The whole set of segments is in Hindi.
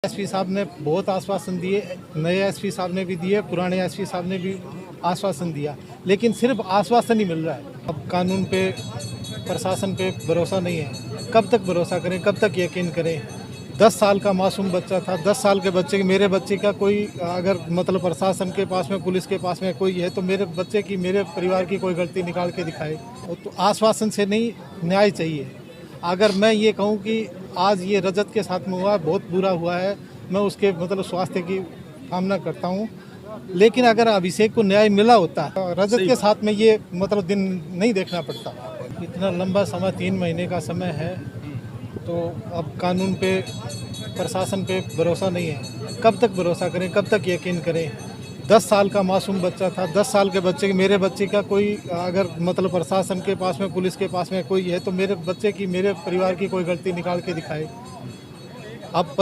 एसपी साहब ने बहुत आश्वासन दिए, नए एसपी साहब ने भी दिए, पुराने एसपी साहब ने भी आश्वासन दिया, लेकिन सिर्फ आश्वासन ही मिल रहा है। अब कानून पे, प्रशासन पे भरोसा नहीं है। कब तक भरोसा करें, कब तक यकीन करें? 10 साल का मासूम बच्चा था, 10 साल के बच्चे, मेरे बच्चे का कोई अगर मतलब प्रशासन के पास में, पुलिस के पास में कोई है तो मेरे बच्चे की, मेरे परिवार की कोई गलती निकाल के दिखाए। तो आश्वासन से नहीं, न्याय चाहिए। अगर मैं ये कहूँ कि आज ये रजत के साथ में हुआ, बहुत बुरा हुआ है, मैं उसके मतलब स्वास्थ्य की कामना करता हूँ, लेकिन अगर अभिषेक को न्याय मिला होता, रजत के साथ में ये मतलब दिन नहीं देखना पड़ता। इतना लंबा समय, 3 महीने का समय है, तो अब कानून पे, प्रशासन पे भरोसा नहीं है। कब तक भरोसा करें, कब तक यकीन करें? 10 साल का मासूम बच्चा था, 10 साल के बच्चे, मेरे बच्चे का कोई अगर मतलब प्रशासन के पास में, पुलिस के पास में कोई है तो मेरे बच्चे की, मेरे परिवार की कोई गलती निकाल के दिखाए। अब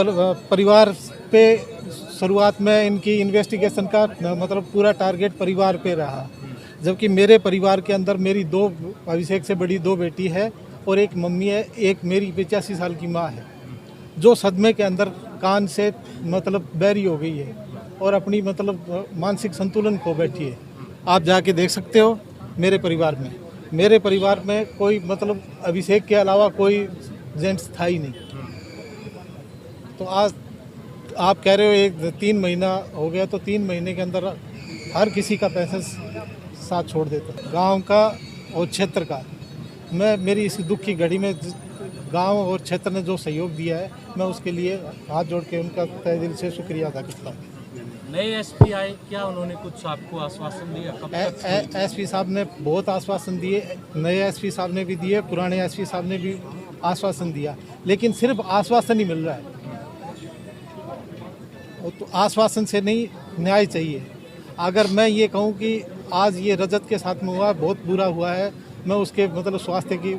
परिवार पे शुरुआत में इनकी इन्वेस्टिगेशन का मतलब पूरा टारगेट परिवार पे रहा, जबकि मेरे परिवार के अंदर मेरी 2 अभिषेक से बड़ी 2 बेटी है और एक मम्मी है, एक मेरी 85 साल की माँ है, जो सदमे के अंदर कान से मतलब बहरी हो गई है और अपनी मतलब मानसिक संतुलन खो बैठी है। आप जाके देख सकते हो मेरे परिवार में कोई मतलब अभिषेक के अलावा कोई जेंट्स था ही नहीं। तो आज आप कह रहे हो 3 महीना हो गया, तो 3 महीने के अंदर हर किसी का पैसा साथ छोड़ देता, गांव का और क्षेत्र का। मैं मेरी इस दुख की घड़ी में गांव और क्षेत्र ने जो सहयोग दिया है, मैं उसके लिए हाथ जोड़ के उनका तहे दिल से शुक्रिया अदा करता हूँ। नए एसपी आए, क्या उन्होंने कुछ आपको आश्वासन दिया? कब तक? एसपी साहब ने बहुत आश्वासन दिए, नए एसपी साहब ने भी दिए, पुराने एसपी साहब ने भी आश्वासन दिया, लेकिन सिर्फ आश्वासन ही मिल रहा है। तो आश्वासन से नहीं, न्याय चाहिए। अगर मैं ये कहूँ कि आज ये रजत के साथ में हुआ, बहुत बुरा हुआ है, मैं उसके मतलब स्वास्थ्य की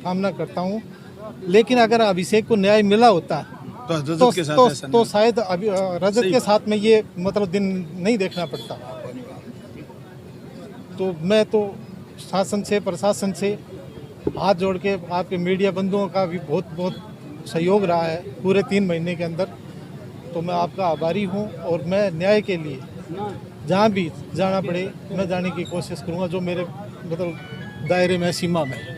कामना करता हूँ, लेकिन अगर अभिषेक को न्याय मिला होता तो शायद रजत के साथ में ये मतलब दिन नहीं देखना पड़ता। तो मैं तो शासन से, प्रशासन से हाथ जोड़ के, आपके मीडिया बंधुओं का भी बहुत बहुत सहयोग रहा है पूरे 3 महीने के अंदर, तो मैं आपका आभारी हूँ। और मैं न्याय के लिए जहाँ भी जाना पड़े, मैं जाने की कोशिश करूँगा, जो मेरे मतलब दायरे में, सीमा में।